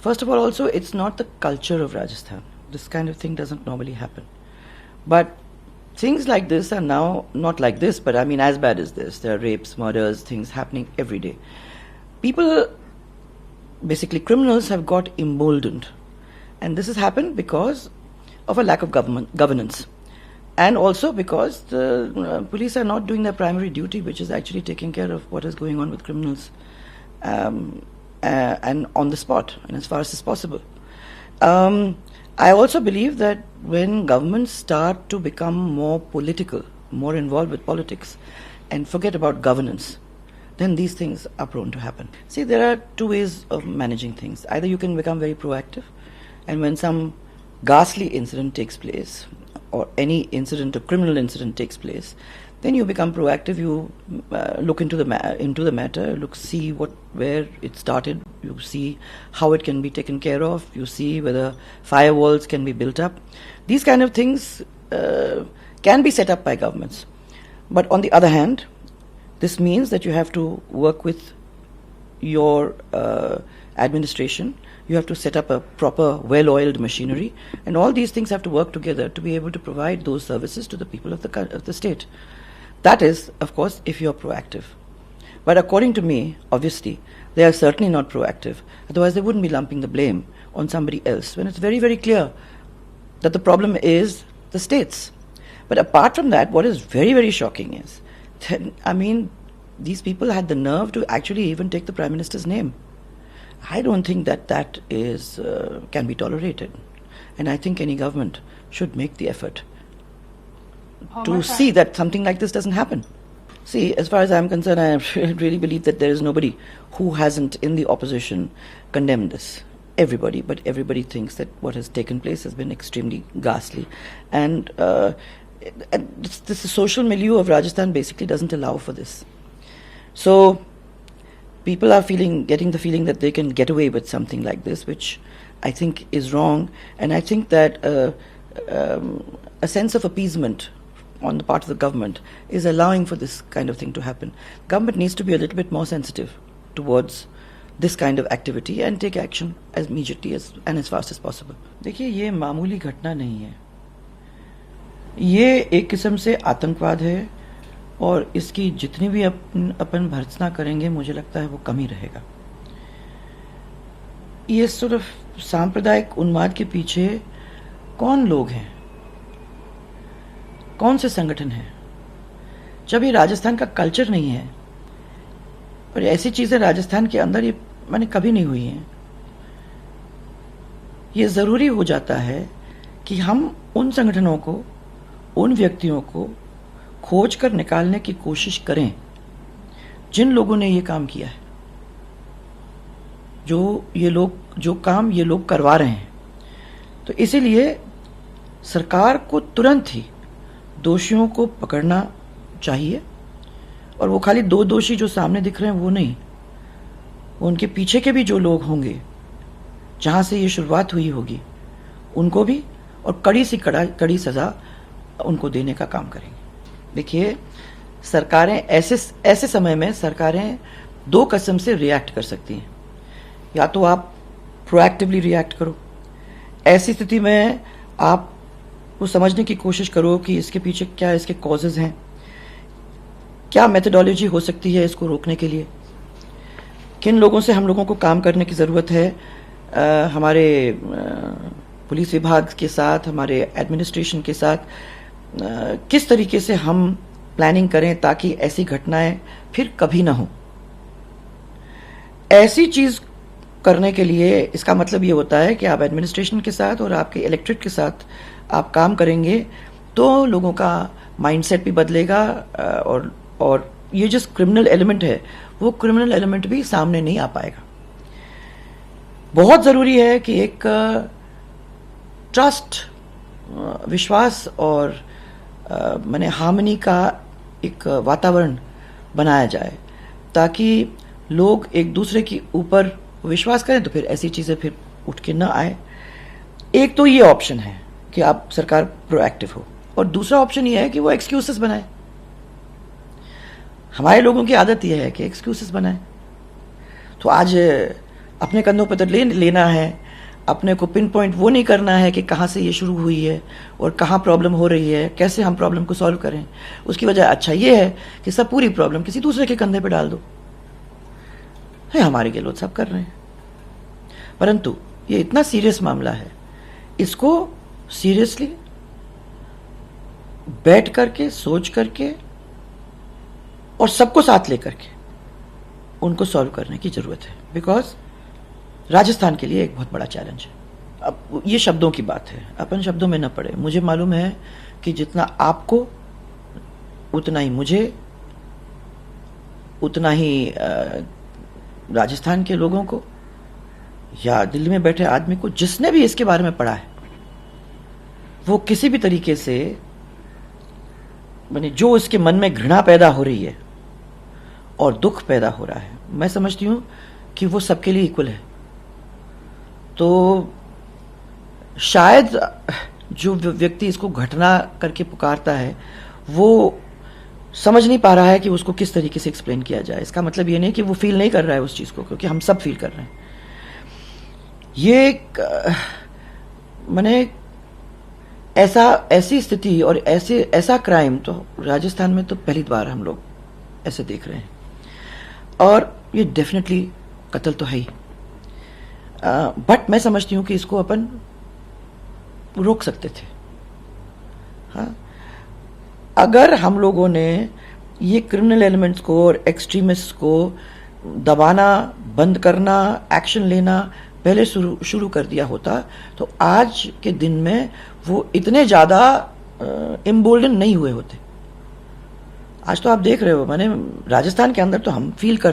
First of all, also, it's not the culture of Rajasthan. This kind of thing doesn't normally happen. But things like this are now not like this, but I mean as bad as this. There are rapes, murders, things happening every day. People, basically criminals, have got emboldened. And this has happened because of a lack of governance. And also because the police are not doing their primary duty, which is actually taking care of what is going on with criminals. And on the spot, and as fast as possible. I also believe that when governments start to become more political, more involved with politics, and forget about governance, then these things are prone to happen. See, there are two ways of managing things. Either you can become very proactive, and when some ghastly incident takes place, or any incident, a criminal incident takes place, then you become proactive. You look into the matter, see where it started. You see how it can be taken care of. You see whether firewalls can be built up. These kind of things can be set up by governments. But on the other hand, this means that you have to work with your administration. You have to set up a proper, well-oiled machinery, and all these things have to work together to be able to provide those services to the people of the state. That is, of course, if you're proactive. But according to me, obviously, they are certainly not proactive. Otherwise, they wouldn't be lumping the blame on somebody else, when it's very, very clear that the problem is the states. But apart from that, what is very, very shocking is, these people had the nerve to actually even take the Prime Minister's name. I don't think that is can be tolerated. And I think any government should make the effort to see that something like this doesn't happen. See, as far as I'm concerned, I really believe that there is nobody who hasn't, in the opposition, condemned this. Everybody, but everybody thinks that what has taken place has been extremely ghastly. And this social milieu of Rajasthan basically doesn't allow for this. So people are getting the feeling that they can get away with something like this, which I think is wrong. And I think that a sense of appeasement on the part of the government is allowing for this kind of thing to happen. Government needs to be a little bit more sensitive towards this kind of activity and take action as immediately and as fast as possible. देखिए, ये मामूली घटना नहीं है. ये एक किस्म से आतंकवाद है, और इसकी जितनी भी अपन भर्त्सना करेंगे, मुझे लगता है वो कम ही रहेगा. ये सिर्फ सांप्रदायिक उन्माद के पीछे कौन लोग हैं, कौन से संगठन हैं? जब ये राजस्थान का कल्चर नहीं है, और ऐसी चीजें राजस्थान के अंदर ये मैंने कभी नहीं हुई हैं, ये जरूरी हो जाता है कि हम उन संगठनों को, उन व्यक्तियों को खोज कर निकालने की कोशिश करें जिन लोगों ने ये काम किया है, जो काम ये लोग करवा रहे हैं. तो इसीलिए सरकार को तुरंत ही दोषियों को पकड़ना चाहिए. और वो खाली दो दोषी जो सामने दिख रहे हैं वो नहीं, वो उनके पीछे के भी जो लोग होंगे, जहां से ये शुरुआत हुई होगी, उनको भी, और कड़ी सजा उनको देने का काम करेंगे. देखिए, सरकारें ऐसे समय में सरकारें दो किस्म से रिएक्ट कर सकती हैं. या तो आप प्रोएक्टिवली रिएक्ट करो. ऐसी स्थिति में आप वो समझने की कोशिश करो कि इसके पीछे क्या इसके कॉजेज हैं, क्या मेथोडोलॉजी हो सकती है इसको रोकने के लिए, किन लोगों से हम लोगों को काम करने की ज़रूरत है, हमारे पुलिस विभाग के साथ, हमारे एडमिनिस्ट्रेशन के साथ किस तरीके से हम प्लानिंग करें ताकि ऐसी घटनाएं फिर कभी ना हो. ऐसी चीज करने के लिए इसका मतलब ये होता है कि आप एडमिनिस्ट्रेशन के साथ और आपके इलेक्ट्रेट के साथ आप काम करेंगे तो लोगों का माइंडसेट भी बदलेगा, और ये जो क्रिमिनल एलिमेंट है वो क्रिमिनल एलिमेंट भी सामने नहीं आ पाएगा. बहुत जरूरी है कि एक ट्रस्ट, विश्वास और माने हार्मनी का एक वातावरण बनाया जाए ताकि लोग एक दूसरे के ऊपर विश्वास करें, तो फिर ऐसी चीजें फिर उठ के ना आए. एक तो ये ऑप्शन है कि आप सरकार प्रोएक्टिव हो, और दूसरा ऑप्शन ये है कि वो एक्सक्यूजेस बनाए. हमारे लोगों की आदत यह है कि एक्सक्यूजेस बनाए. तो आज अपने कंधों पर लेना है, अपने को पिन पॉइंट वो नहीं करना है कि कहाँ से ये शुरू हुई है और कहाँ प्रॉब्लम हो रही है, कैसे हम प्रॉब्लम को सॉल्व करें। उसकी वजह अच्छा ये है कि सब पूरी प्रॉब्लम किसी दूसरे के कंधे पे डाल दो। है हमारे गेहलोत साहब कर रहे हैं, परंतु ये इतना सीरियस मामला है, इसको सीरियसली बैठ करके सोच करके और सबको साथ लेकर के उनको सॉल्व करने की जरूरत है, बिकॉज राजस्थान के लिए एक बहुत बड़ा चैलेंज है। अब ये शब्दों की बात है, अपन शब्दों में न पड़े। मुझे मालूम है कि जितना आपको उतना ही मुझे, उतना ही राजस्थान के लोगों को या दिल्ली में बैठे आदमी को, जिसने भी इसके बारे में पढ़ा है, वो किसी भी तरीके से माने जो इसके मन में घृणा पैदा हो रही है और दुख पैदा हो रहा है, मैं समझती हूं कि वो सबके लिए इक्वल है। तो शायद जो व्यक्ति इसको घटना करके पुकारता है वो समझ नहीं पा रहा है कि उसको किस तरीके से एक्सप्लेन किया जाए। इसका मतलब ये नहीं कि वो फील नहीं कर रहा है उस चीज को, क्योंकि हम सब फील कर रहे हैं। ये माने ऐसी स्थिति और ऐसा क्राइम तो राजस्थान में तो पहली बार हम लोग ऐसे देख रहे हैं, और ये डेफिनेटली कत्ल तो है ही। बट मैं समझती हूं कि इसको अपन रोक सकते थे। हाँ, अगर हम लोगों ने ये क्रिमिनल एलिमेंट्स को और एक्सट्रीमिस्ट को दबाना, बंद करना, एक्शन लेना पहले शुरू कर दिया होता, तो आज के दिन में वो इतने ज्यादा इम्बोल्डन नहीं हुए होते। आज तो आप देख रहे हो, माने राजस्थान के अंदर तो हम फील करते